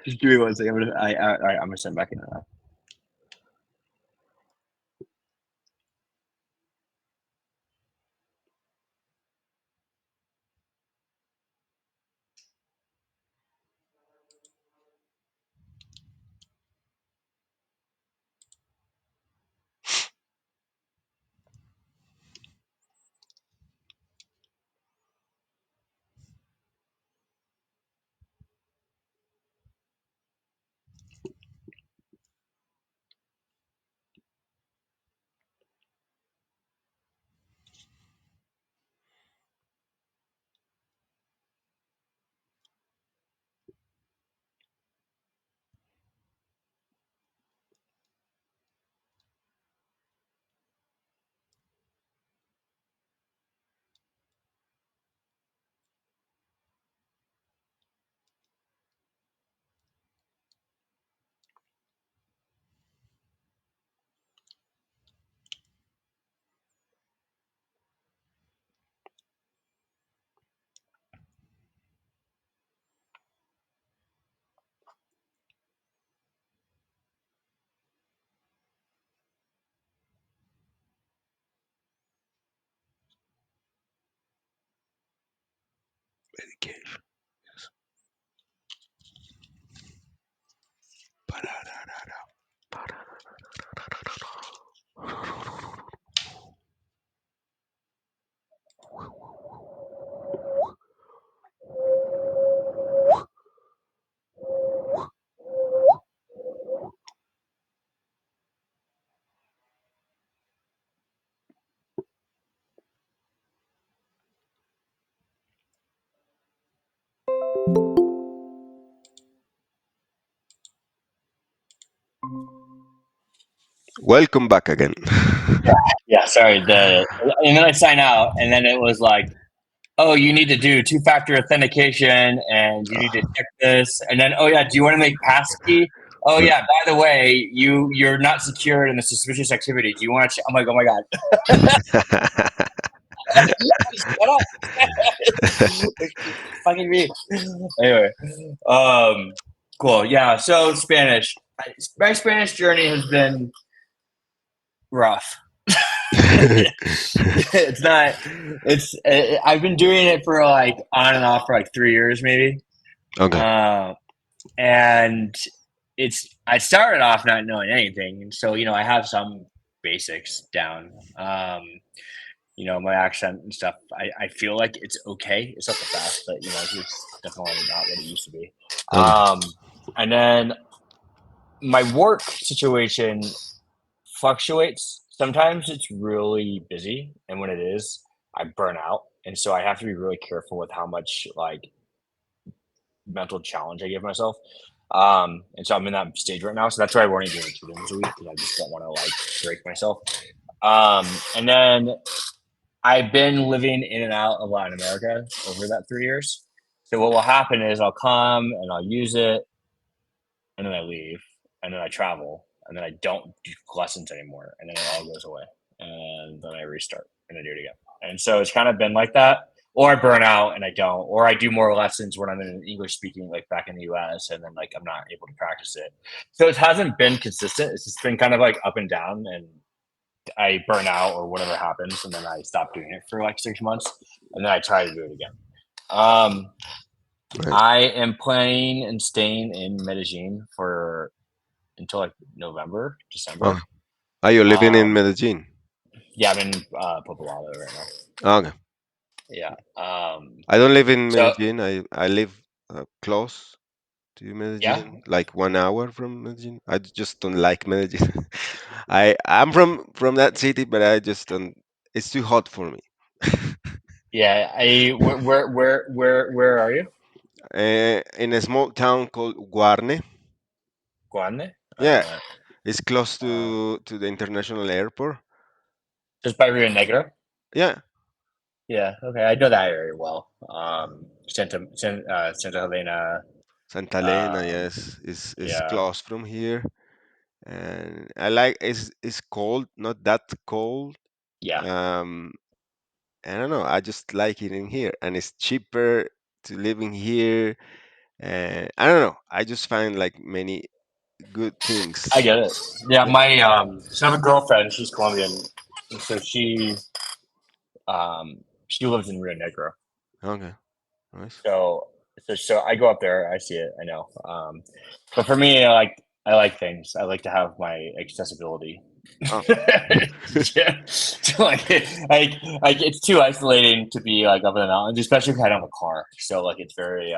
Just give me one second. All right, I'm gonna send back in now. Medication. Welcome back again. Yeah, sorry. And then I sign out, and then it was like, oh, you need to do two-factor authentication, and you need to check this, and then, oh yeah, do you want to make passkey? Oh yeah, by the way, you're not secured in the suspicious activity. Do you want to? I'm like, oh my god, shut up, fucking me. Anyway, um, cool. Yeah. So Spanish. My Spanish journey has been rough. It's not. I've been doing it for like on and off for like 3 years, maybe. Okay. Uh, and I started off not knowing anything, and so I have some basics down. My accent and stuff. I feel like it's okay. It's not the best, but it's definitely not what it used to be. Okay. And then my work situation fluctuates. Sometimes it's really busy, and when it is, I burn out, and so I have to be really careful with how much like mental challenge I give myself. And so I'm in that stage right now. So that's why I'm only doing 2 days a week because I just don't want to like break myself. And then I've been living in and out of Latin America over that 3 years. So what will happen is I'll come and I'll use it, and then I leave, and then I travel, and then I don't do lessons anymore, and then it all goes away, and then I restart and I do it again. And so it's kind of been like that. Or I burn out and I don't, or I do more lessons when I'm in English speaking, like back in the US, and then like I'm not able to practice it. So it hasn't been consistent. It's just been kind of like up and down, and I burn out or whatever happens, and then I stop doing it for like 6 months, and then I try to do it again. Um, Right. I am planning and staying in Medellin for until like November, Okay. December. Are you living in Um, Medellin? yeah, I'm in Popolado right now. Okay. Yeah. I don't live in So Medellin. I live close to yeah, Medellin, like 1 hour from Medellin. I just don't like Medellin. I'm from that city, but I just don't. It's too hot for me. yeah. Where are you? In a small town called Guarne. Guadne? I don't Yeah, know. it's close Uh, to the international airport. just by Rio Negro. Yeah, Yeah. Okay, I know that area well. Santa Helena. Santa Elena. Um, Yes, is yeah. close from here, and I like it's cold, not that cold. Yeah. Um, I don't know. I just like it in here, and it's cheaper to live in here. And I don't know. I just find like many good I things. get it. Yeah, Yeah. my so I have a girlfriend. She's Colombian, and so she lives in Rio Negro. Okay. Nice. So so I go up there. I see it. I know. But for me, I like things. I like to have my accessibility. Oh. Yeah. So like it's too isolating to be like up in the mountains, especially if I don't have a car. So like it's very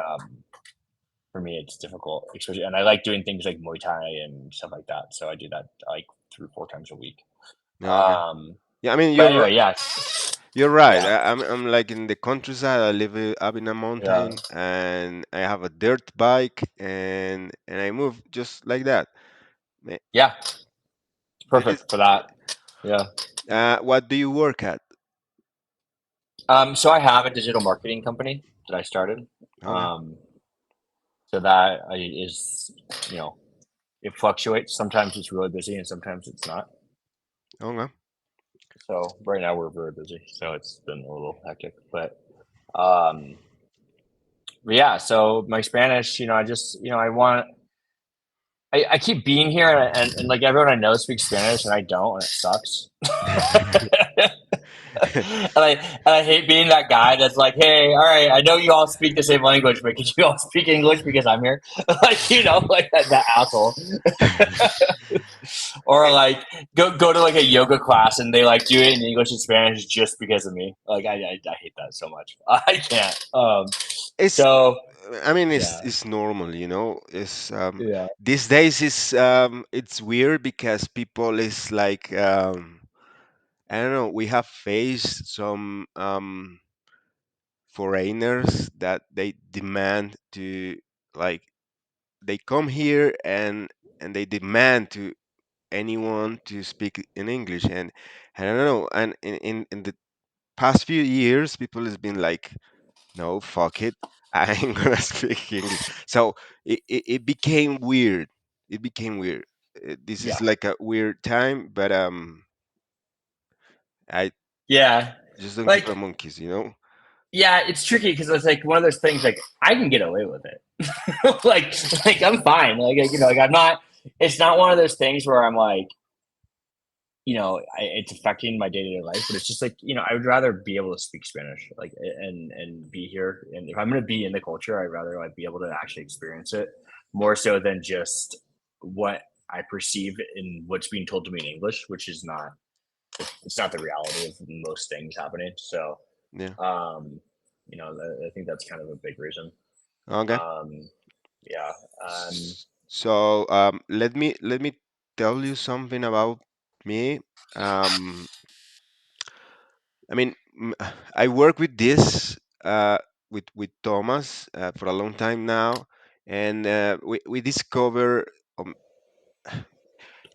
for me it's difficult, especially and I like doing things like Muay Thai and stuff like that. So I do that like 3 or 4 times a week. Yeah, okay. Um, Yeah, I mean but anyway, yeah, you're right. yeah, I'm like in the countryside. I live up in a yeah, mountain, and I have a dirt bike, and I move just like that. Ma- yeah. It's There is. perfect for that. Yeah. What do you work at? So I have a digital marketing company that I started. Okay. Um, so that is, you know, it fluctuates. Sometimes it's really busy and sometimes it's not. Okay. So right now we're very busy. So it's been a little hectic, um, but yeah. So my Spanish, I just, I keep being here and like everyone I know speaks Spanish and I don't, and it sucks. And I hate being that guy that's like, hey, all right, I know you all speak the same language, but could you all speak English because I'm here? Like, like that asshole. Or like go to like a yoga class and they like do it in English and Spanish just because of me. Like I hate that so much. I can't. It's. So I mean, yeah, it's normal, you know. It's yeah, these days it's weird because people is like I don't know. We have faced some foreigners that they demand to like they come here and they demand to anyone to speak in English and I don't know and in the past few years people has been like no fuck it I ain't gonna speak English so it became weird it became weird. This is yeah, like a weird time but I yeah. just don't give a Like monkeys, you know. yeah, it's tricky because it's like one of those things. Like I can get away with it. like I'm fine. Like I'm not. It's not one of those things where I'm like, it's affecting my day to day life. But it's just like I would rather be able to speak Spanish, like and be here. And if I'm gonna be in the culture, I'd rather like be able to actually experience it more so than just what I perceive in what's being told to me in English, which is not. It's not the reality of most things happening. So Yeah. um, I think that's kind of a big reason. Okay. Um, yeah. Um, So let me tell you something about me. Um, I mean, I work with this with Thomas for a long time now, and we discover. Um,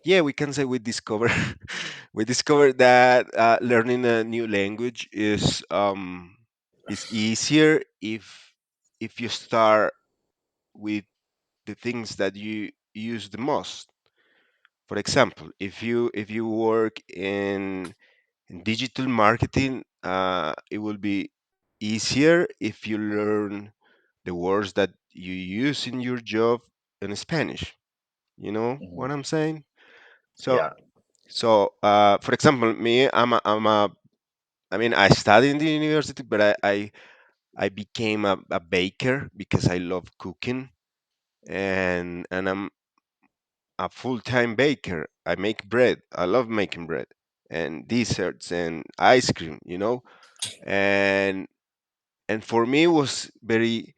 yeah, we can say we discover we discovered that learning a new language is easier if you start with the things that you use the most. For example, if you work in digital marketing, it will be easier if you learn the words that you use in your job in Spanish. You know mhm. what I'm saying? So Yeah. for example, me, I mean, I studied in the university, but I became a baker because I love cooking, and I'm a full-time baker. I make bread. I love making bread and desserts and ice cream, you know. And and for me it was very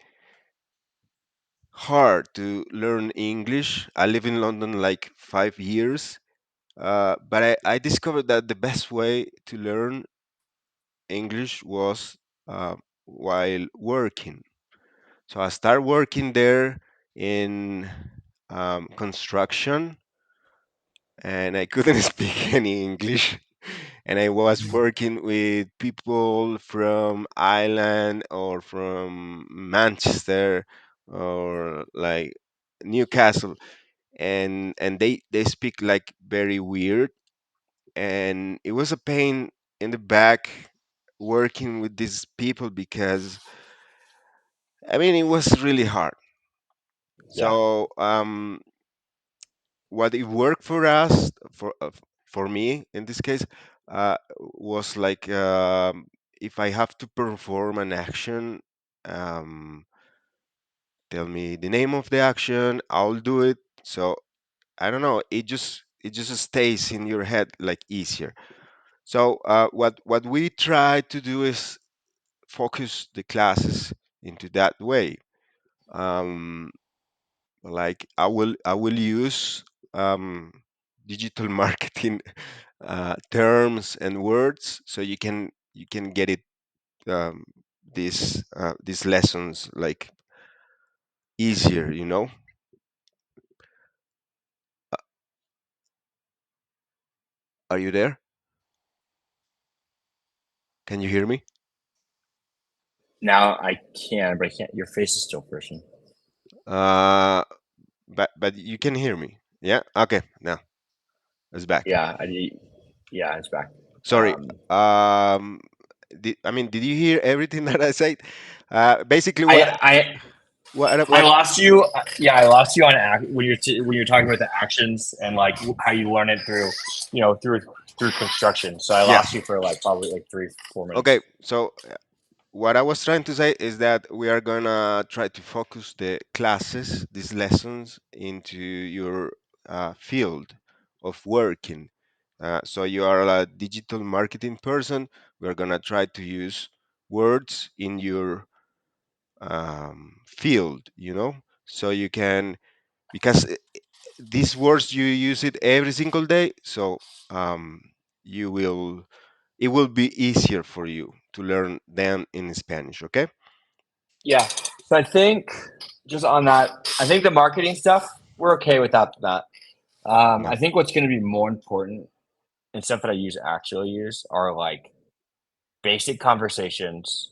hard to learn English. I live in London like 5 years, but I discovered that the best way to learn English was while working. So I started working there in construction, and I couldn't speak any English. And I was working with people from Ireland or from Manchester or like Newcastle, and they speak like very weird, and it was a pain in the back working with these people because I mean it was really hard. Yeah. So what it worked for us, for me in this case, was like, if I have to perform an action, um, tell me the name of the action, I'll do it. So I don't know, it just stays in your head like easier. So what we try to do is focus the classes into that way. Um, like I will use um, digital marketing terms and words, so you can get it, um, these lessons like easier. Are you there? Can you hear me? Now I can, but I can't. Your face is still person. uh but you can hear me, yeah? Okay, now it's back. Yeah, yeah, it's back. Sorry. Um, Did you hear everything that I said? Basically, I what I what I what lost you. Yeah, I lost you on when you're talking about the actions and like how you learn it through, through construction. So I Yeah. lost you for like probably like 3 4 minutes. Okay. So what I was trying to say is that we are gonna try to focus the classes, these lessons, into your field of working. So you are a digital marketing person. We're gonna try to use words in your field, so you can, because these words you use it every single day, so um, you will it will be easier for you to learn them in Spanish. Okay. Yeah. So I think just on that, I think the marketing stuff we're okay without that. Yeah. I think what's going to be more important and stuff that I actually use are like basic conversations,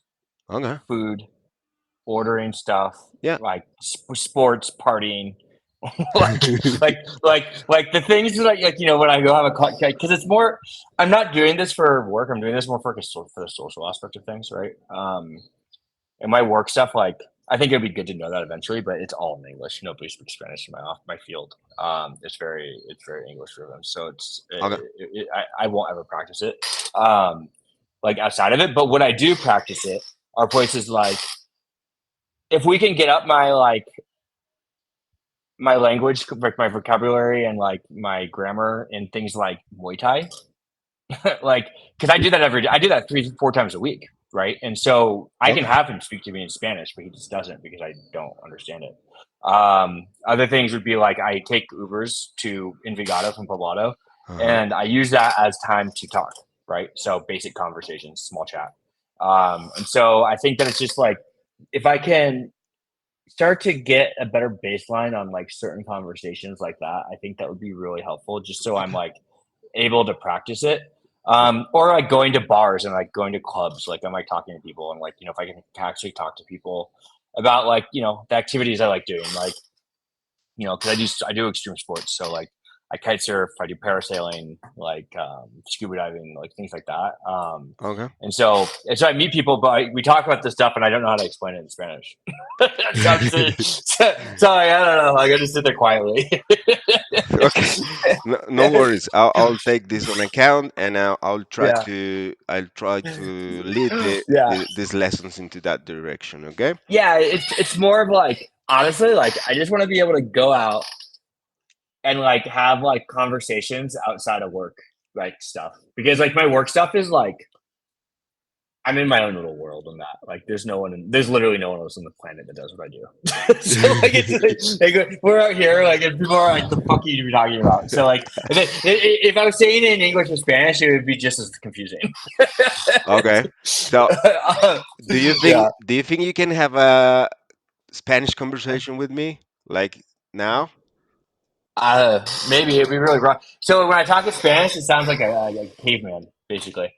Okay. food, ordering stuff, Yeah. like sports, partying, like like the things that like when I go have a because it's more. I'm not doing this for work. I'm doing this more for the social aspect of things, right? And my work stuff, like I think it'd be good to know that eventually, but it's all in English. Nobody speaks Spanish in my field. It's very English driven, so Okay. I won't ever practice it, like outside of it. But when I do practice it, are places like if we can get up my language, like my vocabulary and like my grammar and things like Muay Thai, like because I do that I do that 3 4 times a week, right? And so I can Okay. have him speak to me in Spanish, but he just doesn't because I don't understand it. Other things would be like I take Ubers to Envigado from Poblado, Uh-huh. and I use that as time to talk, right? So basic conversations, small chat. And so I think that it's just like if I can start to get a better baseline on like certain conversations like that, I think that would be really helpful. Just so I'm Okay. like able to practice it. Or like going to bars and like going to clubs, like I'm like talking to people and like if I can actually talk to people about like the activities I like doing, like because I do extreme sports, so like I kite surf, I do parasailing, like scuba diving, like things like that. Okay. And so I meet people, but we talk about this stuff, and I don't know how to explain it in Spanish. so I'm so like, I don't know, like I just sit there quietly. Okay. No, no worries. I'll take this on account, and Yeah, I'll try to lead yeah. these lessons into that direction. Okay. Yeah, it's more of like honestly, like I just want to be able to go out and like have like conversations outside of work, like stuff. Because like my work stuff is like I'm in my own little world in that. Like there's literally no one else on the planet that does what I do. So like it's like we're out here, like and people are like, the fuck are you talking about? So like if I was saying it in English or Spanish, it would be just as confusing. Okay. So, do you think Yeah. do you think you can have a Spanish conversation with me, like now? Maybe it'd be really rough. So when I talk in Spanish, it sounds like a caveman, basically.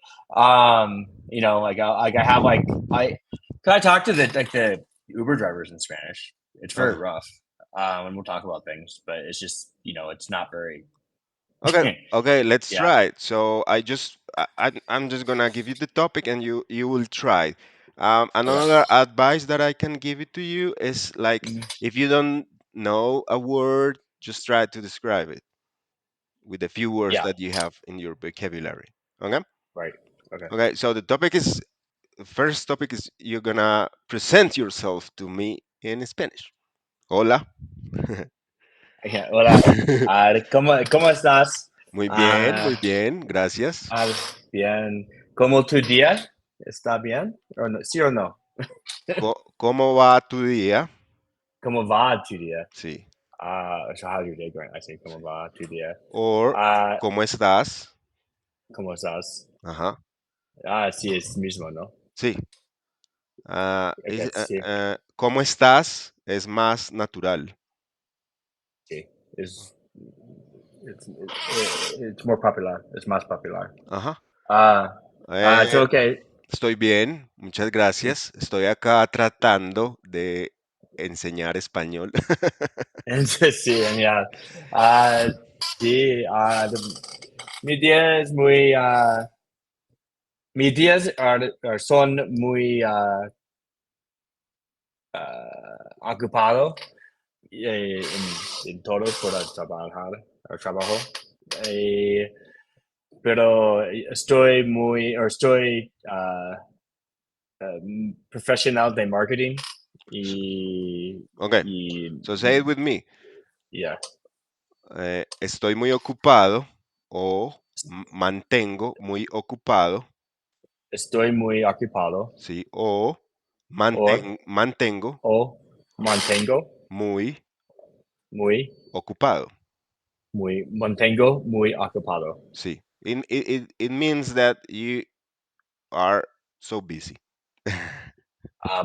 Like I have like can I talk to the Uber drivers in Spanish? It's very Okay. rough. And we'll talk about things, but it's just it's not very. Okay, okay, let's Yeah, try it. So I'm just gonna give you the topic, and you will try. yeah. Another advice that I can give it to you is like, Mhm. if you don't know a word, just try to describe it with the few words Yeah. that you have in your vocabulary. Okay? Right. Okay. Okay, so the first topic is you're gonna present yourself to me in Spanish. Hola. Okay. Hola. ¿Cómo estás? Muy Ah, bien, gracias. ah, bien. ¿Cómo tu día? ¿Está bien? ¿O no? ¿Sí o no? ¿Cómo va tu día? ¿Cómo va tu día? Sí. So how's your day going? I say, ¿cómo va tu día? O Ah, ¿cómo estás? ¿Cómo estás? Ajá. Sí, es mismo, ¿no? Sí. Okay, sí, ¿Cómo estás? Es más natural. sí. Es, it's more popular. Es más popular. Ajá. Ah, so Eh, okay. Estoy bien, muchas gracias. Estoy acá tratando de enseñar español. Sí, genial. Ah, sí, mi día es muy, mis días son muy ocupados en todo por el el trabajo. Eh, pero estoy profesional de marketing y, Ok, y so say it with me. yeah, Estoy muy ocupado o mantengo muy ocupado, estoy muy ocupado ¿sí? O o, mantengo o mantengo muy muy, ocupado, mantengo muy ocupado. ¿sí? It means that you are so busy.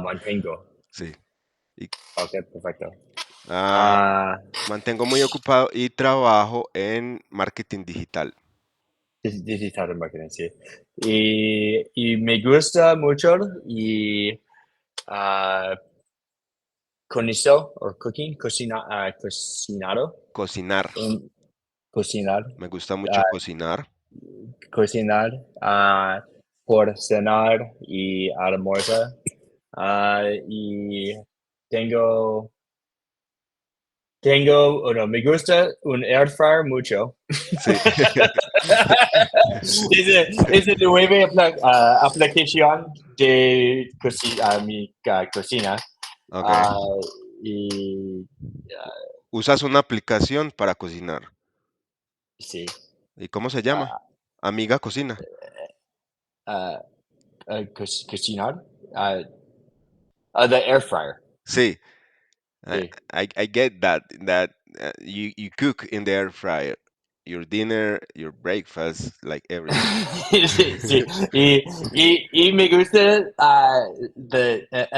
Mantengo. Sí. Y, Ok, perfecto. ah, Ah, mantengo muy ocupado y trabajo en marketing digital. digital marketing, sí. Y me gusta mucho y ah, con eso, o cooking, cocinado, Cocinar. un, cocinar, Me gusta mucho ah, cocinar. cocinar por cenar y almorzar. Y tengo, o no, me gusta un air fryer mucho. Sí. Es una nueva aplicación de mi cocina. Ok. Ah, y Usas una aplicación para cocinar. sí, ¿Y cómo se llama? ah, Amiga Cocina. ah, cocinar. The air fryer. Sí, I, Sí. I get that you cook in the air fryer your dinner, your breakfast, like everything. Sí, sí. Y me gusta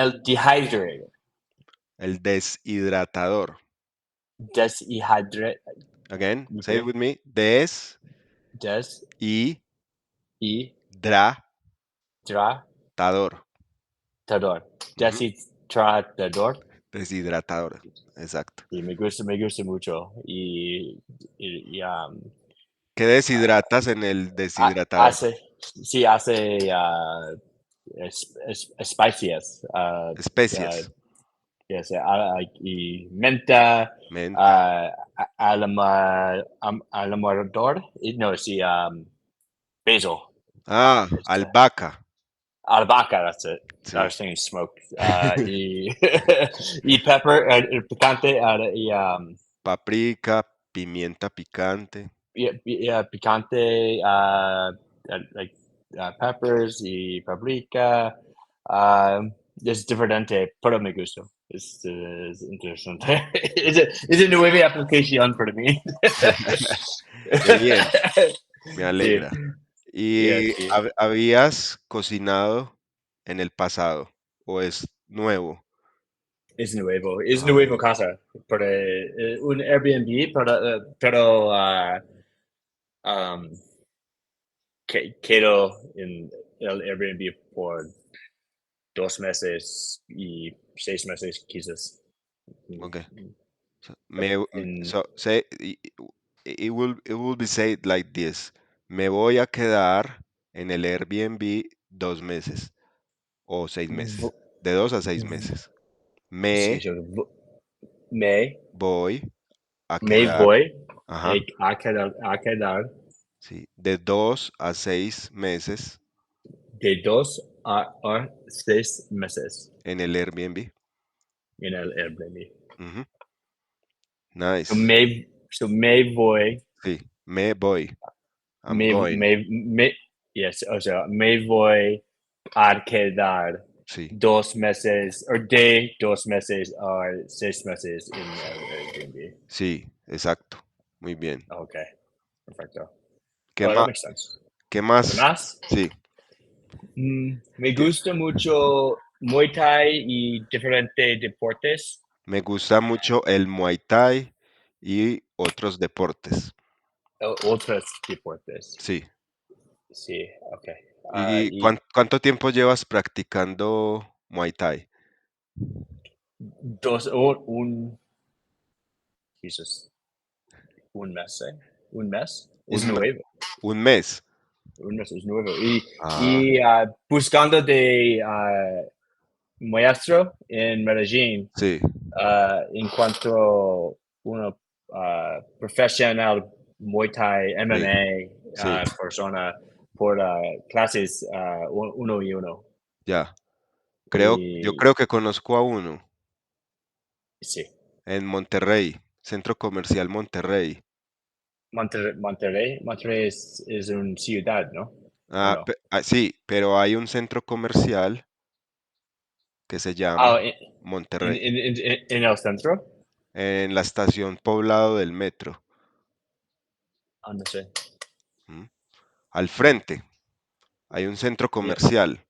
el dehydrator. El deshidratador. Dehydrate. Again, say it Okay. with me. Deshydratador. Deshidratador. Ujú. Deshydratador. Deshidratador. Exacto. Y me gusta mucho. Y, ¿Qué deshidratas en el deshidratador? hace, sí, hace spices. Especias. Yes, y menta, Menta. alamorador. No, sí, basil. Ah, It's, albahaca. albahaca, that's it. I Sí. was thinking smoked. Y pepper, el picante, Paprika, pimienta picante. picante, like peppers y paprika. Es diferente, pero me gusta. Es interesante. Es una nueva aplicación para mí. Qué bien, me Sí, alegra. ¿Y sí. habías cocinado en el pasado o es nuevo? Es Ah, nuevo casa. Para, un Airbnb, pero um, quedo en el Airbnb por 2 meses y 6 meses, quizás. ok. Mm, En, So say it will be said like this. Me voy a quedar en el Airbnb 2 meses o 6 meses. vo- De 2 a 6 meses. sí, Me yo me, voy a me quedar, voy ajá, a quedar sí, de 2 a 6 meses de 2 a 6 meses en el Airbnb. en el Airbnb. Ujú, So nice. me voy, Sí, me voy. I'm me, going. me, yes, o sea, me voy a quedar Sí, 2 meses, o de 2 meses a 6 meses en el Airbnb. sí, exacto. Muy bien. Okay, perfecto. ¿Qué Oh, that más? makes sense. ¿Qué ¿Qué más? más? Sí, Me que gusta mucho Muay Thai y diferentes deportes, me gusta mucho el Muay Thai y otros deportes. otros deportes. Sí. Sí, okay. ¿Y Y cuánto tiempo llevas practicando Muay Thai? Jesus, un mes, ¿eh? Un mes es Un, me- nuevo, un mes. un mes es nuevo. Ah, Y buscando de maestro en Medellín, sí, encuentro uno profesional Muay Thai, sí, MMA sí, persona por clases 1 y 1. ya. Yo Y creo que conozco a uno sí, en Monterrey, Centro Comercial Monterrey. Monterrey es una ciudad, ¿no? ¿O Ah, no? sí, pero hay un centro comercial que se llama Ah, Monterrey, en el centro. en la estación Poblado del metro. Ah, no sé. ¿M? Al frente hay un centro Yeah, comercial,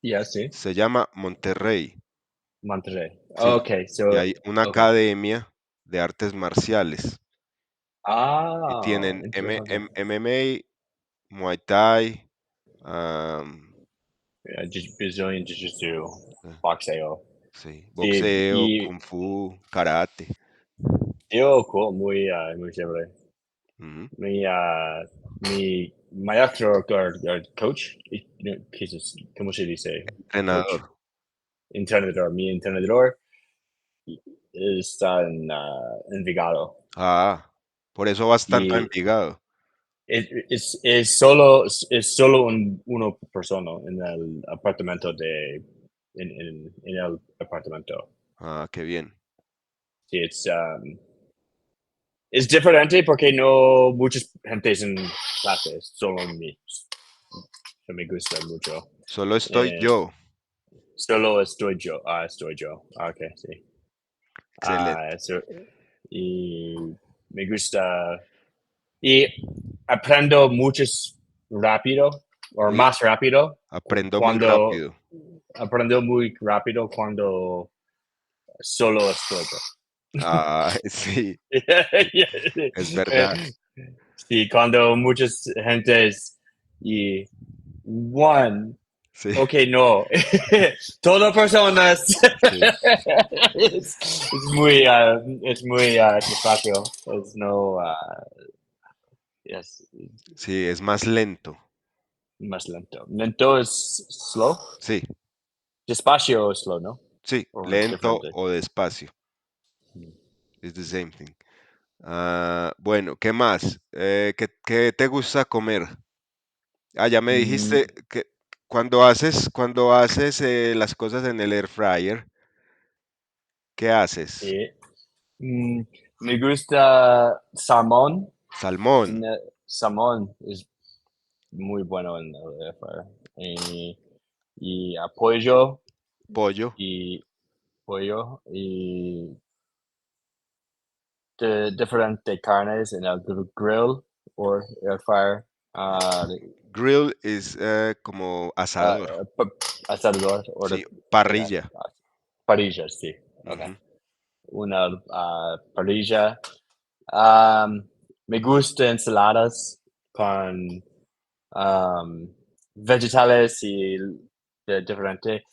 yeah, sí. se llama Monterrey, Monterrey. sí, Okay, y so, hay una okay. academia de artes marciales y Ah, tienen interesante. MMA, Muay Thai, am, Yeah, Brazilian Jiu-Jitsu, eh, boxeo. sí, Sí, boxeo, kung fu, karate. cool, muy chévere. Ujú. Mi maestro, coach, ¿cómo se dice? Coach, Entrenador. entrenador, mi entrenador está en Vigado. Ah, por eso vas tanto a Y Envigado. es solo uno persona en el apartamento en el apartamento. Ah, qué bien. Sí, es diferente porque no muchas gentes en clases, solo mí. Que me gusta mucho. Solo estoy Eh, yo. solo estoy yo. Estoy yo. Ok, sí. Excelente. So, y me gusta. Y aprendo muchos rápido, o ¿Mm? más rápido, Aprendo muy cuando rápido. aprendo muy rápido cuando solo estoy yo. Ah, sí, es Eh, verdad. sí, cuando muchas gentes y one. Sí, Ok, no. Todas personas. sí, es muy despacio. Es no. Es sí, es más lento. más lento. Lento es slow. Sí, Despacio es slow, ¿no? sí, O lento diferente. o despacio. It's the same thing. Ah, bueno, ¿qué más? ¿Qué te gusta comer? Ah, ya me Mm, dijiste que cuando haces las cosas en el air fryer, ¿qué haces? sí. Mm, Me gusta salmón. Salmón, Salmón es muy bueno en el air fryer. Y pollo pollo, y pollo y de diferentes carnes en el grill o air fryer. Uh, grill es como asador, Asador o sí, yeah, parrilla. parrilla, sí. Okay. Ujú. Una parrilla. Um, Me gusta ensaladas con vegetales y de diferente.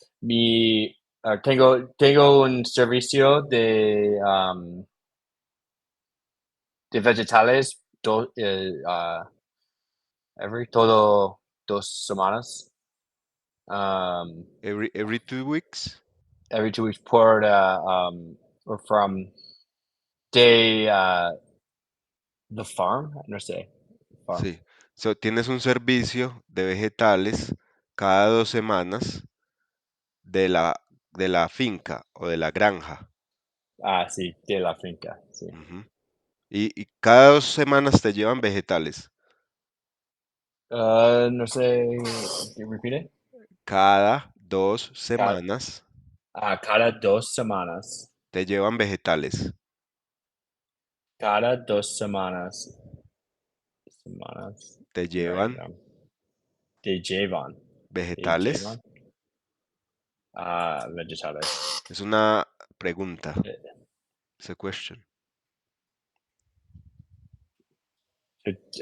Tengo un servicio de vegetales todo 2 semanas. Um, Every 2 weeks. every 2 weeks por or from de the farm. No sé, farm. Sí. So, tienes un servicio de vegetales cada 2 semanas de de la finca o de la granja. Ah, sí, de la finca, sí. Ujú. Y cada 2 semanas te llevan vegetales. No sé, can you repeat it? Cada dos Cada, semanas cada 2 semanas. te llevan vegetales. Cada 2 semanas. Semanas. Te I'm writing llevan them. De Javon. De vegetales. Javon. Vegetales. Es una pregunta. Uh, It's a question.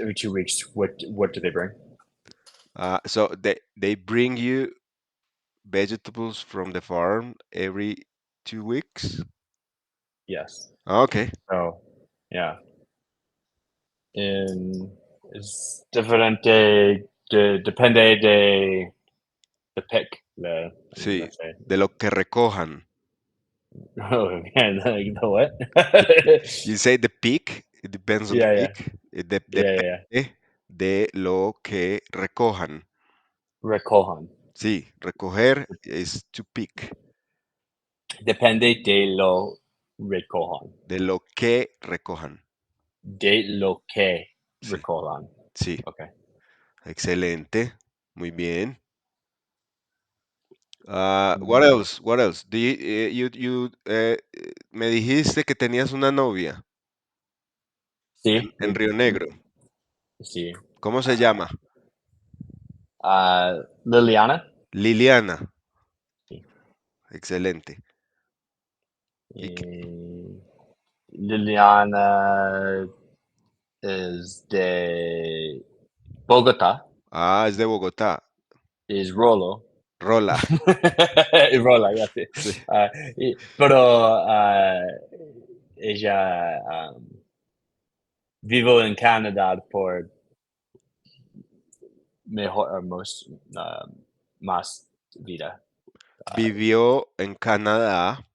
Every 2 weeks, what do they bring? So they bring you vegetables from the farm every 2 weeks. Yes. Okay. So, yeah. In es diferente, depende de pick. Sí, Let's say. de lo que recojan. Oh man, like the what? You say the pick, it depends on the Yeah, yeah, pick. yeah, yeah. Depende de lo que recojan. Recojan. Sí, recoger is to pick. Depende de lo recojan. De lo que recojan. De lo que Sí, recojan. sí. Okay. Excelente. Muy bien. What Mm, else? What else? Me dijiste que tenías una novia sí, en Río Negro. sí. ¿Cómo se Ah, llama? Liliana. Liliana. Sí. Excelente. ¿Y qué? Eh, Liliana is de Bogotá. Ah, es de Bogotá. Is Rolo. Rola. Rola, ya sí. Sí. Pero ella vivo en Canadá por mejor, más vida. Ah, Vivió en Canadá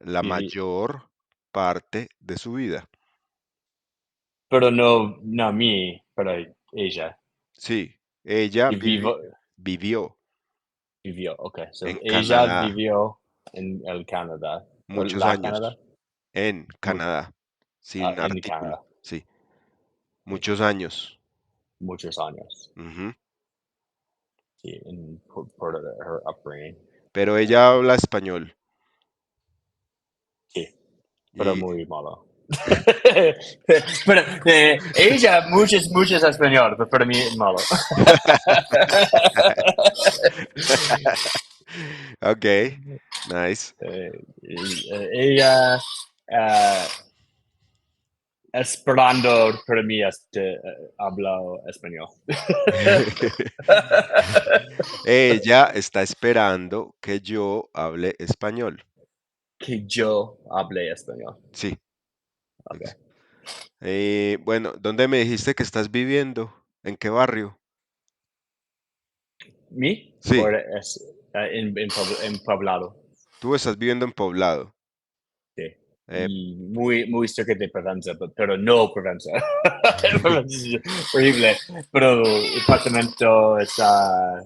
la viví, mayor parte de su vida. pero no, no mí, pero ella. Sí, ella Y vivió vivió, okay. So en ella Canadá vivió en el Canadá, o muchos la Canadá, años. En Mu- Canadá, sin en artículo. Canadá, Sí, sí, muchos años. muchos años, Ujú. sí, por her upbringing. Pero ella habla español. Sí, pero Y muy malo. Pero ella, muchos español, pero para mí es malo. ok, nice. Ella, eh, esperando para mí hablo español. Ella está esperando que yo hable español. Que yo hable español. Sí. Okay. Bueno, ¿dónde me dijiste que estás viviendo? ¿En qué barrio? ¿Me? Sí, Or en Poblado. tú estás viviendo en Poblado. Sí. Eh, Y muy cerca de Provenza, pero no Provenza. Provenza es horrible. Pero el departamento está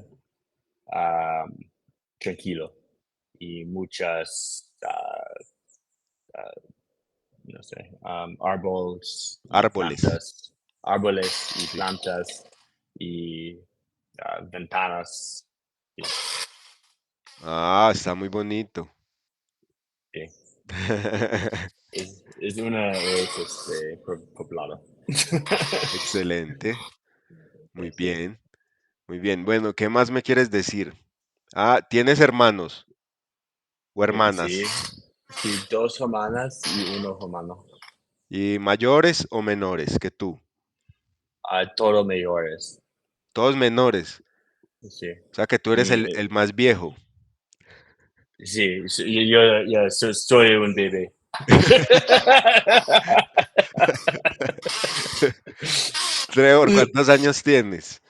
ah, tranquilo y muchas, no sé, árboles. árboles y Sí. plantas y ventanas. Sí, Ah, está muy bonito. sí. Es una oasis de poblado. Excelente. Muy Sí. bien. Muy bien. Bueno, ¿qué más me quieres decir? Ah, ¿tienes hermanos o Sí, hermanas? sí, 2 hermanas y uno hermano. ¿Y mayores o menores que tú? Todos mayores. Todos menores. Sí. O sea que tú eres Y, el más viejo. sí, yo soy un bebé. Trevor, ¿cuántos años tienes?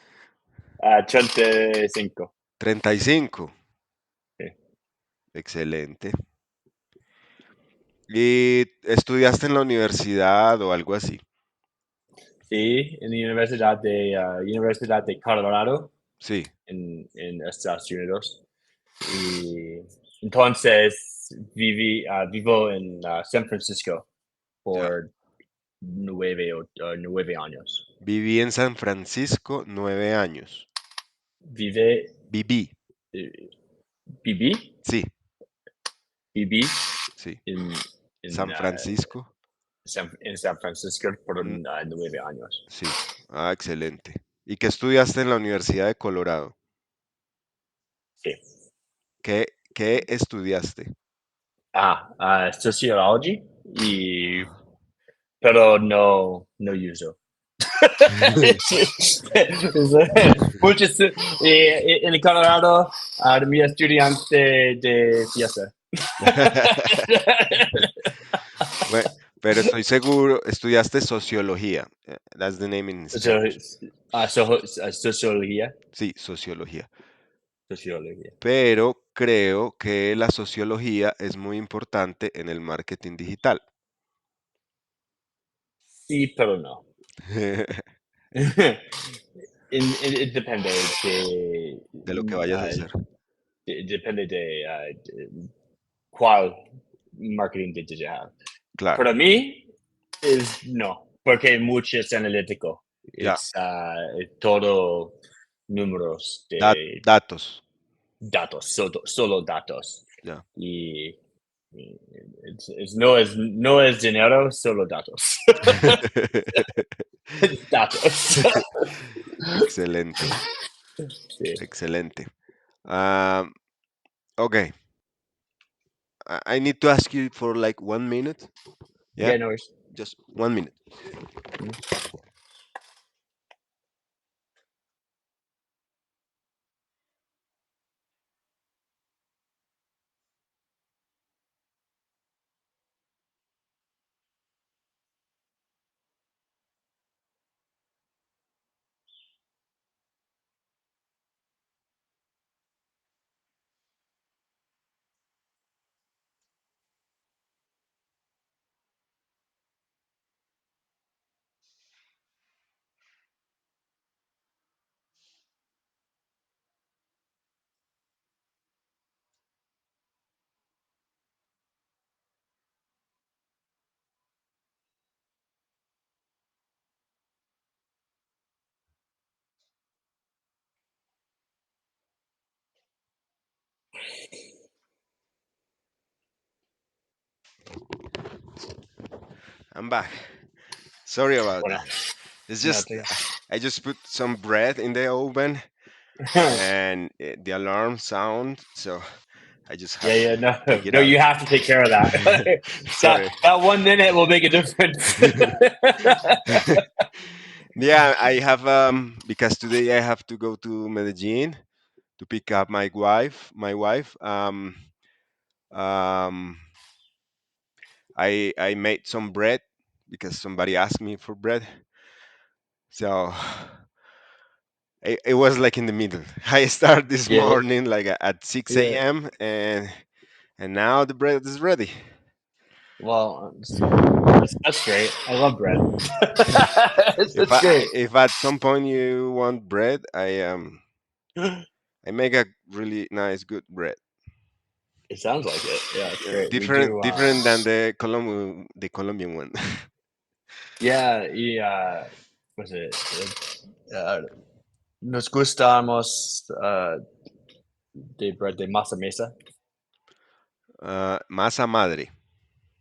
35. 35. Sí. Excelente. ¿Y estudiaste en la universidad o algo así? Sí, en la Universidad de Colorado Sí, en Estados Unidos. Y entonces vivo en San Francisco ya. por 9 años. Viví en San Francisco 9 años. Vive, Viví, eh, viví, sí, viví sí. en, San Francisco, en San Francisco por mm, 9 años. sí. Ah, excelente. ¿Y qué estudiaste en la Universidad de Colorado? Sí. ¿Qué estudiaste? Sociology, y, Ah. pero no uso. Muchos, en Colorado, mi estudiante de fiesta. Bueno, pero estoy seguro, estudiaste sociología. That's the name in So, Spanish. sociología, Sí, sociología. sociología. Pero creo que la sociología es muy importante en el marketing digital. Sí, pero no. Depende De lo que vayas a hacer. depende de cuál marketing digital. Claro, Para mí es no, porque mucho es analítico. ya. Es todo números de Datos, datos, solo datos. ya. Y no es dinero, solo datos. Datos. Excelente, Sí. excelente. Um, okay, I need to ask you for like 1 minute. Yeah, Yeah, no worries. just 1 minute. I'm back. Sorry about Bueno, that. It's no just te I just put some bread in the oven and the alarm sound, so I just Yeah, have to yeah, no, take it no, out. you have to take care of that. that Sorry. that 1 minute will make a difference. Yeah, I have because today I have to go to Medellin to pick up my wife. Um, I made some bread because somebody asked me for bread. So it was like in the middle. I start this Yeah, morning like at 6 yeah. a.m. and now the bread is ready. Well, that's great. I love bread. That's great. If at some point you want bread, I make a really nice good bread. It sounds like it. Yeah, it's great. We do. Different than the Colombian one. Yeah, was it? Nos gustamos de bread de masa mesa. Masa madre.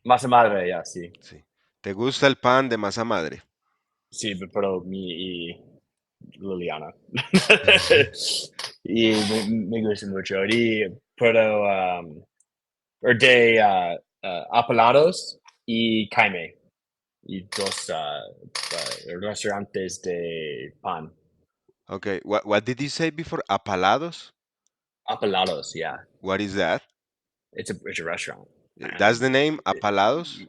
Masa madre, ya, sí. Sí. ¿Te gusta el pan de masa madre? Sí, pero y Liliana. Y me gusta mucho. Pero, or de apelados y Caime. Y dos restaurantes de pan. Okay. What did you say before? Apalados? Apelados, yeah. What is that? It's a restaurant. That's And the name? Apalados?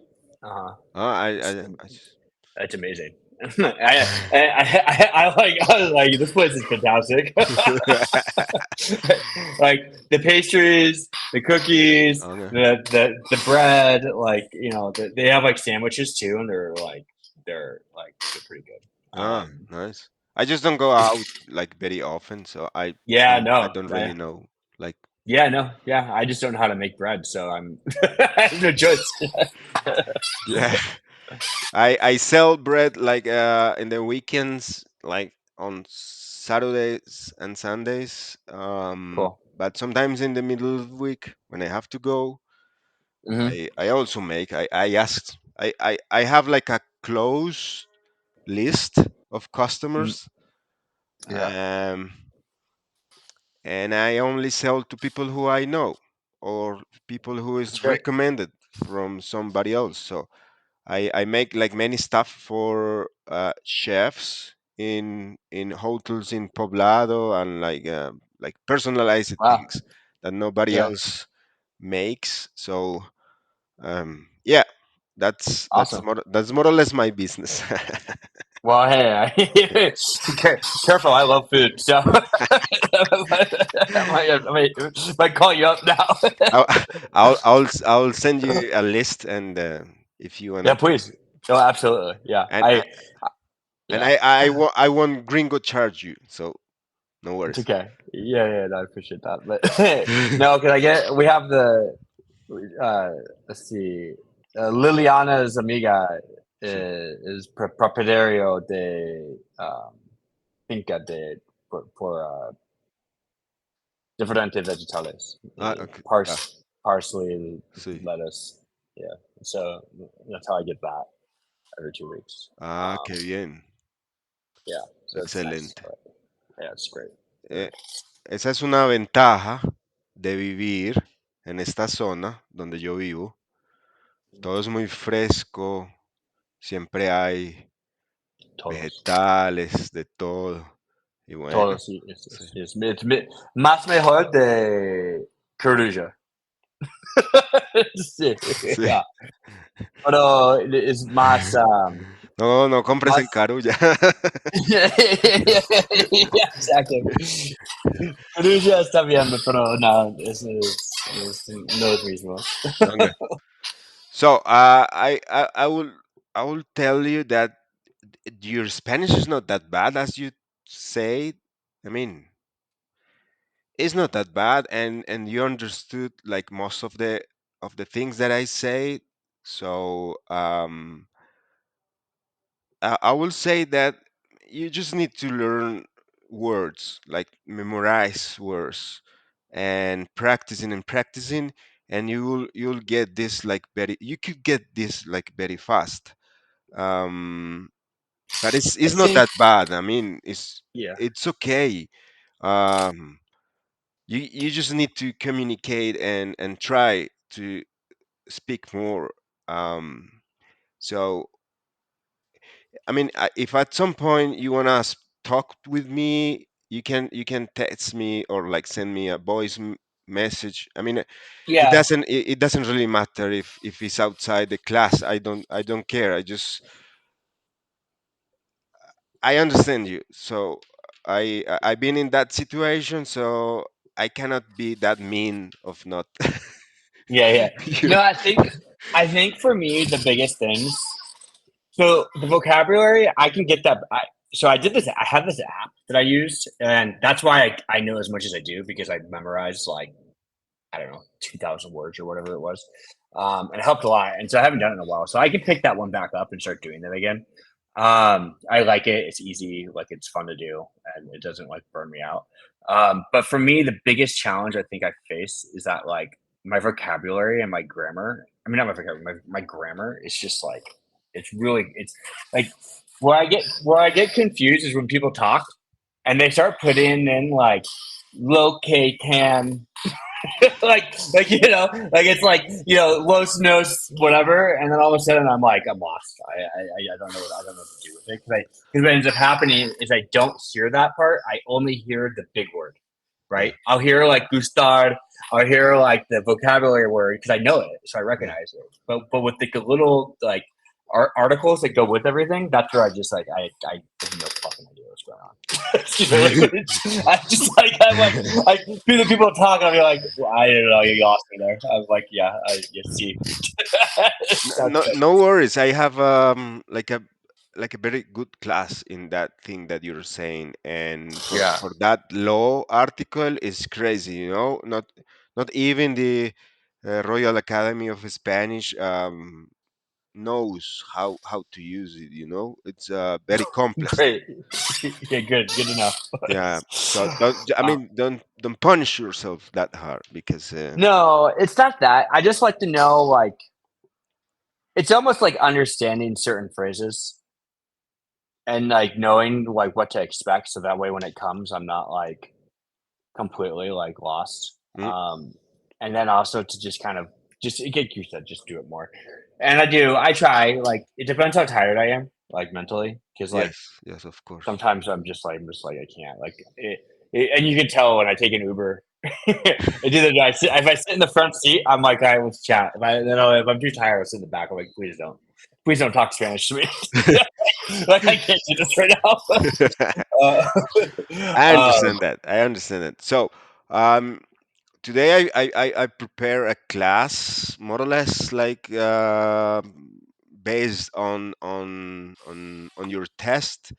uh, Oh, it's amazing. I was like, this place is fantastic. Like the pastries, the cookies, Okay. the bread, like they have like sandwiches too, and they're pretty good. Ah, nice. I just don't go out like very often, so Yeah, I no, don't really know. Like, yeah, no, yeah. I just don't know how to make bread, so I have no choice. yeah, I sell bread like in the weekends, like on Saturdays and Sundays. Cool. But sometimes in the middle of the week when I have to go, Hmm. I also make. I asked. I have like a close list of customers. Yeah, Um, and I only sell to people who I know or people who that's is great. recommended from somebody else. So I make like many stuff for chefs in hotels in Poblado and like personalized Wow. things that nobody Yeah. else makes. So yeah, Awesome. that's more or less my business. Well, hey, careful. I love food, so I might call you up now. I'll, I'll send you a list and if you Yeah, wanna please. No, absolutely. Yeah, and yeah, I won't gringo charge you, so no it's worries. okay. Yeah, yeah, no, I appreciate that. But no, because we have uh, let's see, Liliana's amiga Sí. is propietario de finca de por diferentes vegetales, Ah, okay. Ah, parsley, sí. lettuce. Yeah, so that's how I get that every 2 weeks. Ah, qué bien. Yeah, so it's nice. Excelente. But yeah, it's great. Yeah. Eh, esa es una ventaja de vivir en esta zona donde yo vivo. Todo es muy fresco, siempre hay Todos. vegetales, de todo. Y bueno, Todos. Sí, sí. más mejor de Coruja. Sí, Sí. yeah. Pero es más, No, no compres en más. Carulla. Yeah, exactly. Coruja está bien, pero no, no es mismo. Okay. So I will tell you that your Spanish is not that bad as you say. I mean, it's not that bad, and you understood like most of the things that I say. So I will say that you just need to learn words, like memorize words, and practicing, and you'll get this like very. You could get this like very fast. Um, but I it's not think, that bad. I mean, yeah, it's okay. Um, you just need to communicate and try to speak more. Um, so I mean, if at some point you wanna talk with me, you can text me or like send me a message. I mean, yeah, it doesn't really matter if it's outside the class. I don't care. I understand you. So I've been in that situation, so I cannot be that mean of not. yeah, yeah. you know. No, I think for me the biggest things. So the vocabulary, I can get that. So I did this. I have this app that I use, and that's why I know as much as I do because I memorized like I don't know 2,000 words or whatever it was, and it helped a lot. And so I haven't done it in a while, so I can pick that one back up and start doing that again. I like it. It's easy, like it's fun to do, and it doesn't like burn me out. But for me, the biggest challenge I think I face is that like my vocabulary and my grammar. I mean, not my vocabulary. My grammar is just like it's like where I get confused is when people talk and they start putting in like locate can like it's like los nos whatever, and then all of a sudden I'm lost. I don't know what to do with it because what ends up happening is I don't hear that part. I only hear the big word, Yeah, right? I'll hear like gustar, I'll hear like the vocabulary word because I know it, so I yeah, recognize it. But with the little like articles that go with everything, that's where I just like I have no fucking idea what's going on. Excuse me, I just like I'm like I hear the people talk, and I'll be like, well, I don't know, you lost me there. I was like, yeah, you see, sounds No, good. no worries. I have like a very good class in that thing that you're saying, and Yeah, for that law article is crazy. Not even the Royal Academy of Spanish knows how to use it. It's very complex. great. Yeah, good enough. Yeah. So I uh, mean, don't punish yourself that hard because no, it's not that. I just like to know, like, it's almost like understanding certain phrases and like knowing like what to expect, so that way when it comes, I'm not like completely like lost. mm, And then also to just kind of just like you said, just do it more. And I do. I try. Like it depends how tired I am, like mentally, because like yes, yes, of course. sometimes I'm just like I can't. Like and you can tell when I take an Uber. It's either if I sit in the front seat, I'm like, I let's chat. If I'm too tired, I'll sit in the back. I'm like, please don't talk Spanish to me. Like I can't do this right now. Uh, I um, understand that. I understand that. So, um, today I prepare a class more or less like based on your test,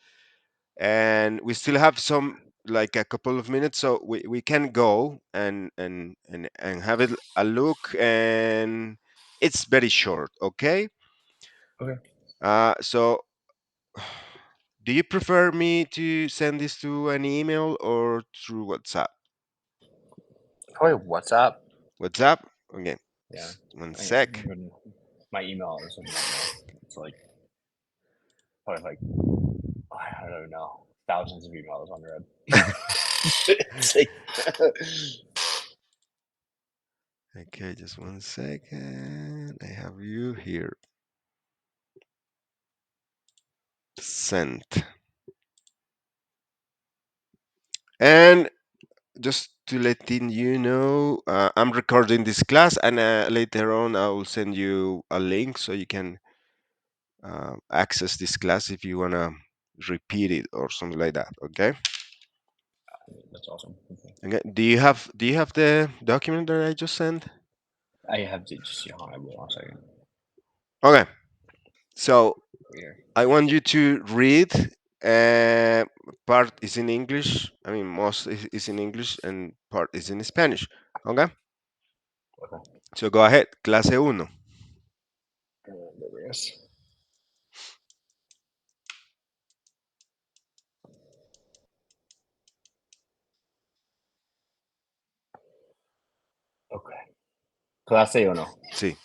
and we still have some like a couple of minutes, so we can go and have it a look, and it's very short. Okay. okay. So do you prefer me to send this to an email or through WhatsApp? Probably WhatsApp. WhatsApp? Okay. Yeah. One I sec. even my email is something like that. It's like probably like I don't know, thousands of emails unread. It's like Okay, just one second. I have you here. Sent. And just to letting you know, I'm recording this class, and later on I will send you a link so you can access this class if you wanna repeat it or something like that. Okay. that's awesome. Okay. Okay. Do you have the document that I just sent? I have to just hold on one second. Okay. So Here. I want you to read. Uh, Part is in English. I mean, most is in English and part is in Spanish. Okay. Okay. So go ahead. Clase uno. There it is. Okay. Clase uno. Sí.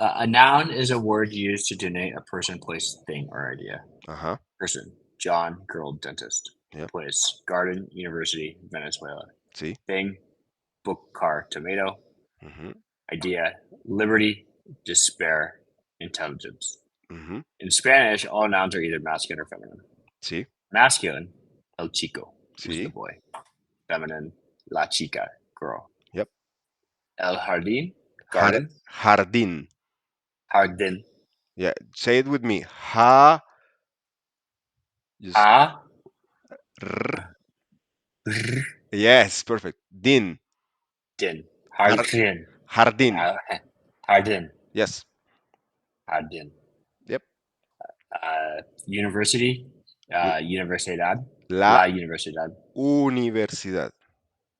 A noun is a word used to denote a person, place, thing, or idea. Ajá. Person: John, girl, dentist. Yep. Place: garden, university, Venezuela. Sí. Thing: book, car, tomato. Ujú, Idea: liberty, despair, intelligence. ujú, In Spanish, all nouns are either masculine or feminine. sí. Masculine: el chico, who's the Sí. boy. Feminine: la chica, girl. Yep. El jardín, garden. Jardín. Jardín. Yeah. Say it with me. Ha. Just. Jardín. R. Yes. Perfect. Din. Har, Jardín. jardín. Jardín. Yes. Jardín. Yep. University. L- Universidad. La La universidad. universidad.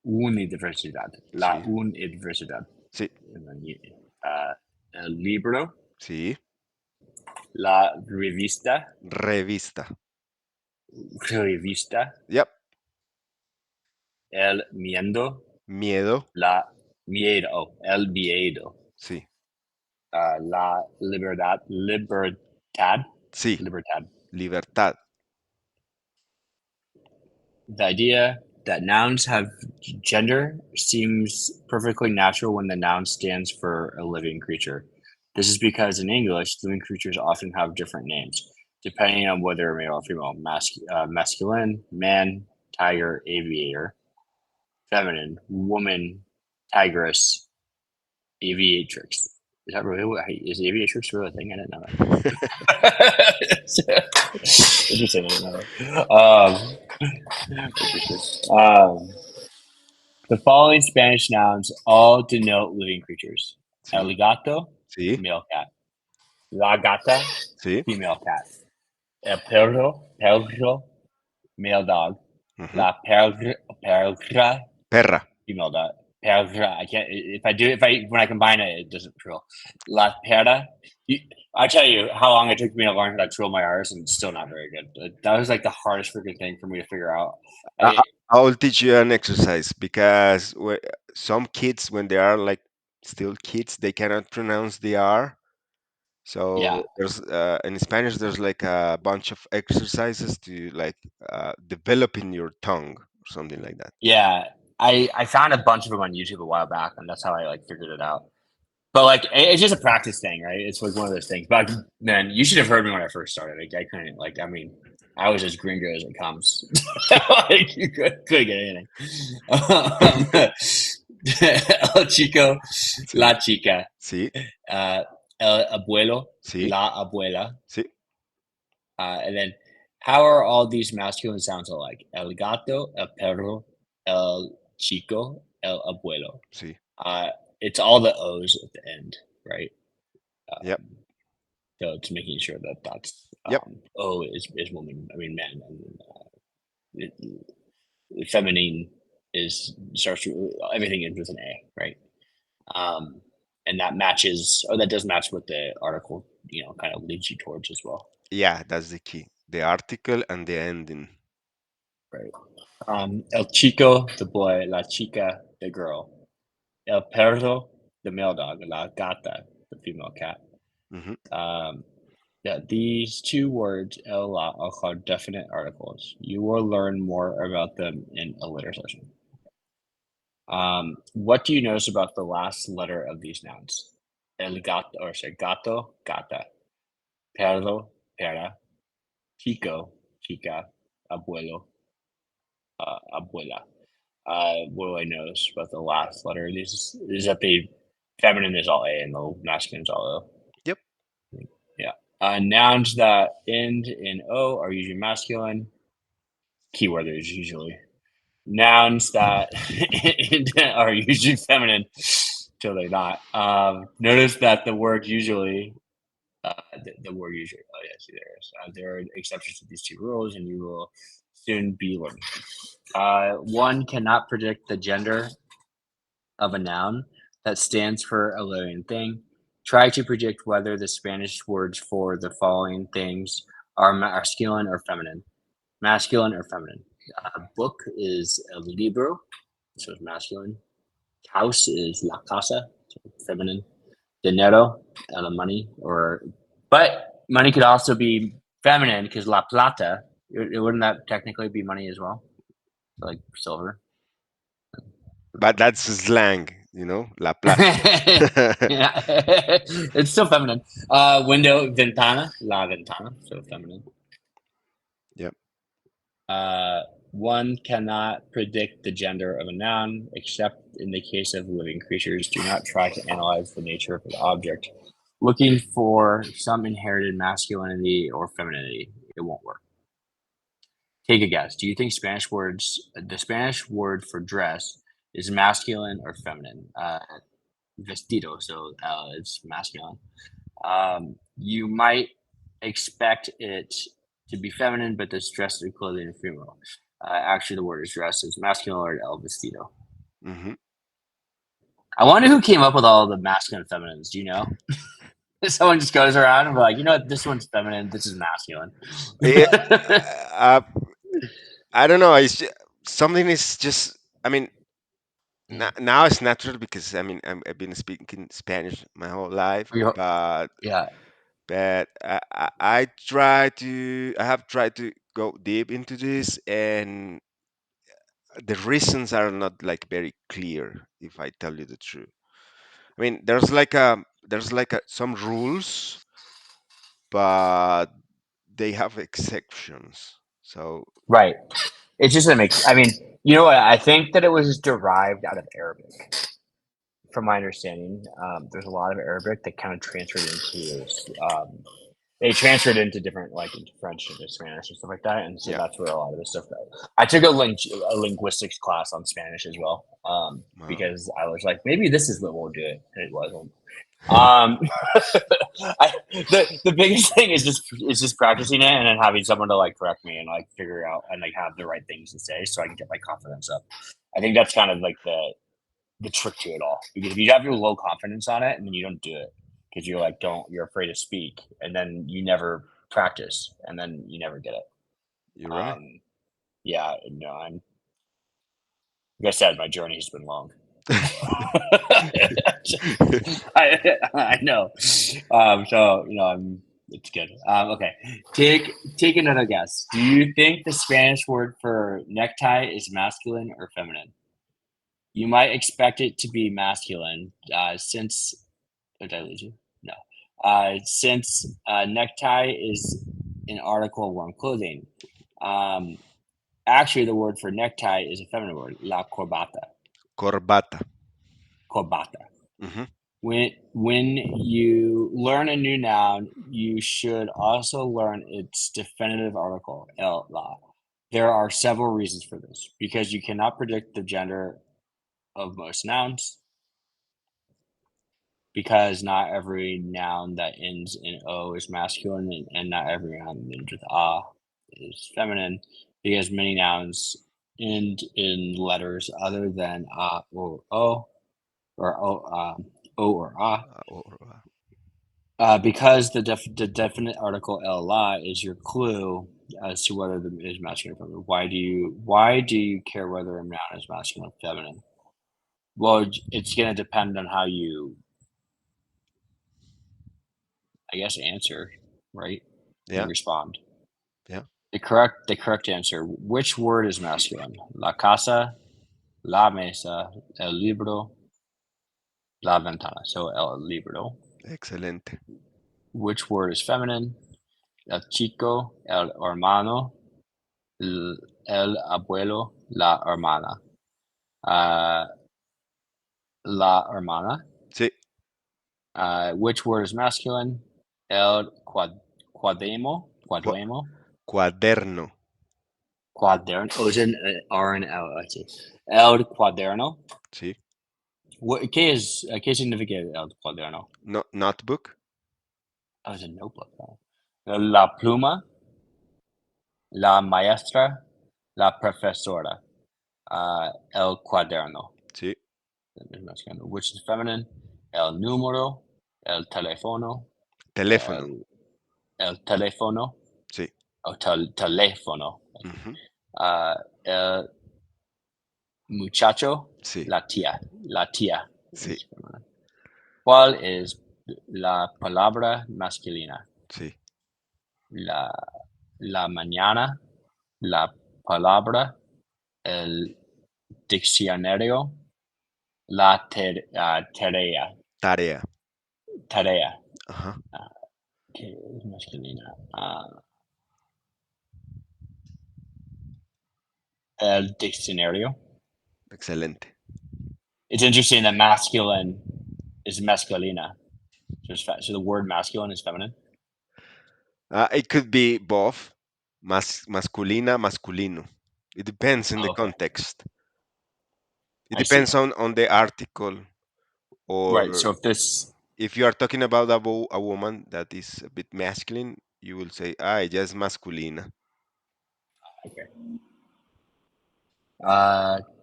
Universidad. La Sí. universidad. Sí. And then, el libro. Sí. La revista. Revista. Revista. Yep. El miendo. Miedo. La miedo. El miedo. Sí. La libertad. Libertad. Sí. Libertad. Libertad. The idea that nouns have gender seems perfectly natural when the noun stands for a living creature. This is because in English, living creatures often have different names, depending on whether male or female. Masculine, man, tiger, aviator. Feminine, woman, tigress, aviatrix. Is that really what, is aviatrix really a thing? I didn't know that. Interesting. I didn't know that. Interesting. The following Spanish nouns all denote living creatures: Sí, el gato, sí, male cat; la gata, sí. female cat; el perro, male dog; Ujú. la perra, Perra. female dog. Perra. I can't. If I when I combine it, it doesn't trill. La perra. You, I tell you how long it took me to learn how to trill my R's, and it's still not very good. That was like the hardest freaking thing for me to figure out. I, I, I will teach you an exercise because some kids, when they are like still kids, they cannot pronounce the R. yeah, So there's in Spanish there's like a bunch of exercises to like developing your tongue or something like that. yeah. I found a bunch of them on YouTube a while back, and that's how I like figured it out. But like, it's just a practice thing, right? It's like one of those things. But man, you should have heard me when I first started. I couldn't like. I mean, I was as gringo as it comes. Like you couldn't get anything. El chico, Sí, la chica, sí, el abuelo, sí, la abuela, sí, and then how are all these masculine sounds alike? El gato, el perro, el chico, el abuelo. sí. Uh, it's all the O's at the end, right? Yep, So it's making sure that that's yep. O is woman. I mean man, and feminine is starts everything ends with an A, right? Um, and that matches, or that does match what the article kind of leads you towards as well, Yeah, that's the key. The article and the ending. right? El chico, the boy; la chica, the girl; el perro, the male dog; la gata, the female cat. Hmm. Um, Yeah, these two words, el la, are called definite articles. You will learn more about them in a later session. What do you notice about the last letter of these nouns? El gato, or say gato, gata; perro, pera; chico, chica; abuelo, abuela. What do I notice about the last letter of these? Is that the feminine is all A and the masculine is all O. Yep. Yeah. Nouns that end in O are usually masculine. Keyworders usually. Nouns that are usually feminine till they're not. Notice that the word usually, the word usually, oh yeah, see there is. There are exceptions to these two rules, and you will soon be learning. One cannot predict the gender of a noun that stands for a living thing. Try to predict whether the Spanish words for the following things are masculine or feminine. Masculine or feminine. Book is el libro, so it's masculine. House is la casa, so feminine. Dinero, money, but money could also be feminine because la plata. Wouldn't that technically be money as well? So like silver. But that's slang, La plata. Yeah, it's still feminine. Window, ventana, la ventana, so feminine. Yep. Uh, One cannot predict the gender of a noun, except in the case of living creatures. Do not try to analyze the nature of the object, looking for some inherited masculinity or femininity. It won't work. Take a guess. Do you think the Spanish word for dress, is masculine or feminine? Vestido, so it's masculine. You might expect it to be feminine, but this dress is clothing is female. Actually, the word is dress is masculine or el vestido. Hmm. I wonder who came up with all the masculine and feminines. Do you know? Someone just goes around and be like, this one's feminine, this is masculine. Yeah, uh, I don't know. Something is just. I mean, now it's natural because I've been speaking Spanish my whole life, but Yeah, I have tried to go deep into this, and the reasons are not like very clear. If I tell you the truth, I mean, some rules, but they have exceptions. So right. It just doesn't make. I mean, you know what? I think that it was derived out of Arabic. from my understanding, there's a lot of Arabic that kind of transferred into they transferred into different like into French and Spanish and stuff like that, and so Yeah. that's where a lot of this stuff goes. I took a linguistics class on Spanish as well, Wow. because I was like, maybe this is what we'll do it, and it wasn't. Um, the biggest thing is just practicing it and then having someone to like correct me and like figure out and like have the right things to say so I can get my confidence up. I think that's kind of like the trick to it all, because if you have your low confidence on it and then you don't do it because you're afraid to speak, and then you never practice and then you never get it. You're right. Um, yeah, no, I'm like I said, my journey has been long. I know. So it's good. Okay, take another guess. Do you think the Spanish word for necktie is masculine or feminine? You might expect it to be masculine, since. Or did I lose you? No. Since necktie is an article of warm clothing. Um, Actually, the word for necktie is a feminine word, la corbata. Corbata. Corbata. Hmm. When you learn a new noun, you should also learn its definitive article, el la. There are several reasons for this, because you cannot predict the gender of most nouns, because not every noun that ends in o is masculine, and not every noun that ends with is feminine, because many nouns end in letters other than or o, or o or because the definite article "la" is your clue as to whether the is masculine or feminine. Why do you care whether a noun is masculine or feminine? Well, it's going to depend on how you, I guess, answer, right, and Yeah. respond. Yeah. The correct answer. Which word is masculine? La casa, la mesa, el libro, la ventana. So el libro. Excelente. Which word is feminine? El chico, el hermano, el abuelo, la hermana. Uh, la hermana. Sí. Which word is masculine? El cuaderno. Cua- Cuaderno. Cuaderno. Cuaderno. Oh, it's an R and L. I see. El cuaderno. Sí. ¿Qué significa el cuaderno? No, notebook. Oh, it's a notebook. La pluma, la maestra, la profesora. El cuaderno. Sí. Which is feminine? El número, el teléfono, Teléfono. el teléfono, Sí. o teléfono. Ujú. El muchacho, Sí. la tía Sí. is feminine. ¿Cuál es la palabra masculina? Sí. La, la mañana, la palabra, el diccionario, la tarea. Tarea. Tarea. Ajá. ¿Qué es masculina? El diccionario. Excelente. It's interesting that masculine is masculina. So the word masculine is feminine. It could be both. Masculina, masculino. It depends in the Oh, okay. context. It I see. depends on the article, Right. or So if this, if you are talking about a woman that is a bit masculine, you will say, ella es masculina. okay.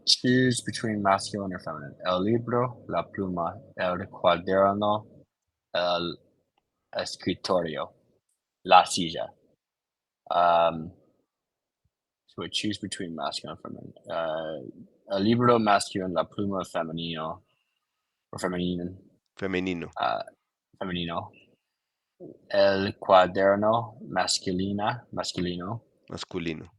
Choose between masculine or feminine. El libro, la pluma, el cuaderno, el escritorio, la silla. Um, so I choose between masculine and feminine. El libro masculine, la pluma femenino, or feminine, Femenino. uh, femenino. El cuaderno masculino. Masculino.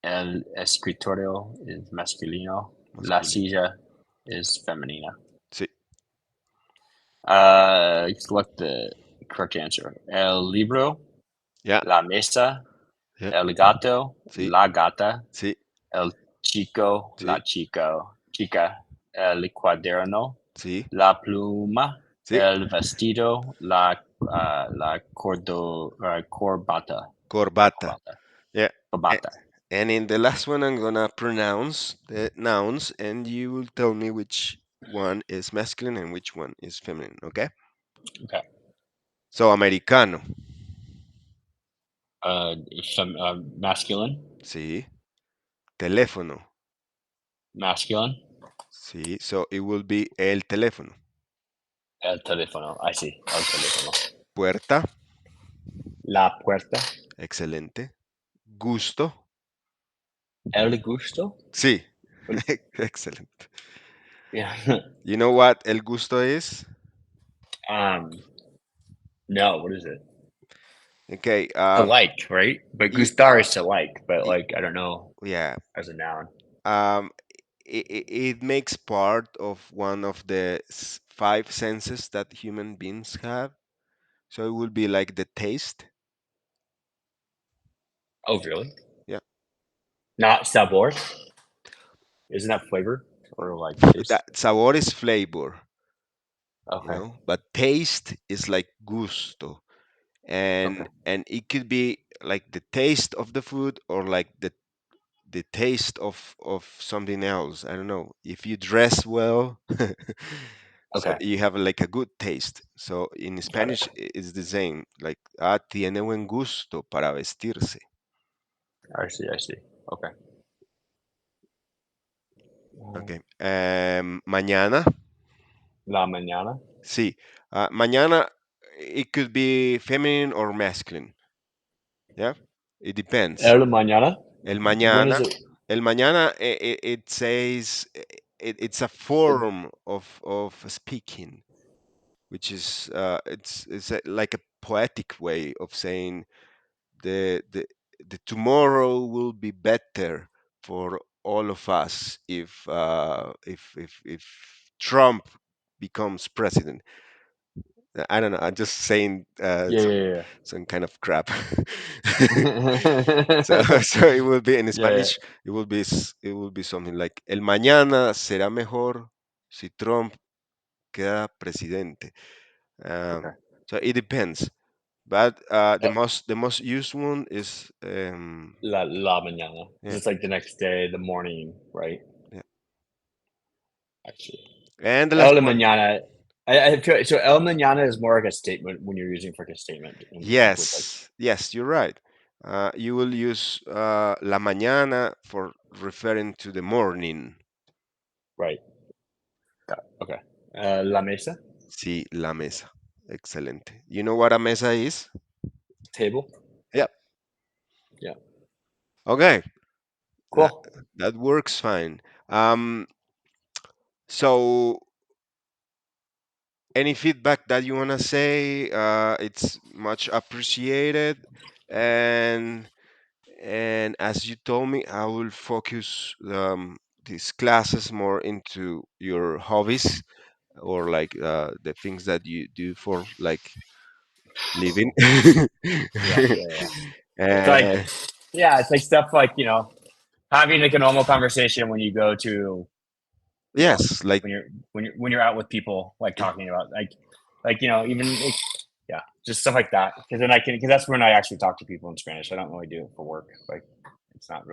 El escritorio is masculino. La Masculino. silla is femenina. Sí. Select the correct answer. El libro, Yeah. la mesa, Yeah. el gato, Sí. la gata, Sí. el chico, la Sí. chica. el cuaderno, Sí, la pluma, sí. el vestido, la corbata, la Corbata. corbata, Yeah. A- corbata. And in the last one, I'm gonna pronounce the nouns, and you will tell me which one is masculine and which one is feminine. Okay. Okay. So americano. Uh, Masculine, Sí. Teléfono. masculine. Sí. So it will be el teléfono. El teléfono. I see. El teléfono. Puerta. La puerta. Excelente. Gusto. El gusto. Sí. What- Excellent. Yeah. You know what el gusto is? um. No. What is it? Okay. To like, right? But Y- gustar is to like, but y- like I don't know yeah. as a noun. Um, it makes part of one of the five senses that human beings have. So it will be like the taste. Oh, really? Yeah. Not sabor. Isn't that flavor or like taste? That sabor is flavor, Okay. but taste is like gusto. Okay. And it could be like the taste of the food or like the taste of something else. I don't know. If you dress well, so Okay. you have like a good taste. So in Got it. Spanish, it's the same. Like, tiene buen gusto para vestirse. I see. I see. Okay. Okay. Mañana, La mañana. sí. Mañana, it could be feminine or masculine. Yeah. It depends. El mañana. El When is mañana, it? el mañana, it says it's a form of speaking, which is like a poetic way of saying the the the tomorrow will be better for all of us if Trump becomes president. I don't know. I'm just saying Yeah. Yeah. some kind of crap. So Yeah. so it will be in Yeah. Spanish. It will be something like el mañana será mejor si Trump queda presidente. Okay. So it depends. But Uh, the most used one is la mañana. Because yeah, it's like the next day, the morning, right? yeah. Actually. And the last El one, mañana. I feel so. El mañana is more like a statement when you're using it for like a statement, and like with like yes, yes, you're right. You will use la mañana for referring to the morning. right. Got it. Okay. La mesa. Sí, la mesa. Excelente. You know what a mesa is? Table. Yep. Yeah. Okay, that Cool. that works fine. Um, so any feedback that you wanna say, it's much appreciated. And as you told me, I will focus these classes more into your hobbies or like the things that you do for like living. Yeah. Yeah. Yeah. It's like, uh, yeah, it's like stuff like having like a normal conversation when you go to you know yes, like when you're out with people, like talking about like even like, yeah, just stuff like that, because that's when I actually talk to people in Spanish. I don't really do it for work. Like it's not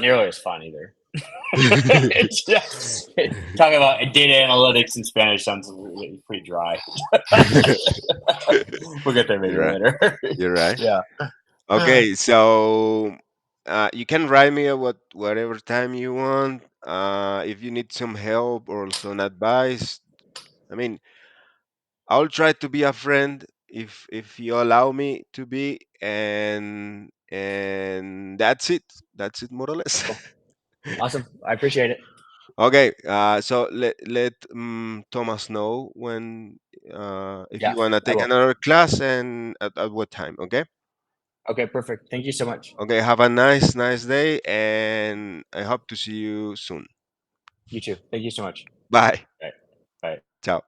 nearly as fun either. It's just, talking about data analytics in Spanish sounds really pretty dry. We'll get there maybe You're right. later. You're right. Yeah. Okay, so you can write me at whatever time you want. If you need some help or some advice, I mean, I'll try to be a friend if you allow me to be, and that's it. That's it, more or less. Cool. Awesome. I appreciate it. Okay, so let Thomas know when if Yeah, you wanna I take will. another class and at what time. Okay. Okay, perfect. Thank you so much. Okay, have a nice day, and I hope to see you soon. You too. Thank you so much. Bye. All right. Bye. Ciao.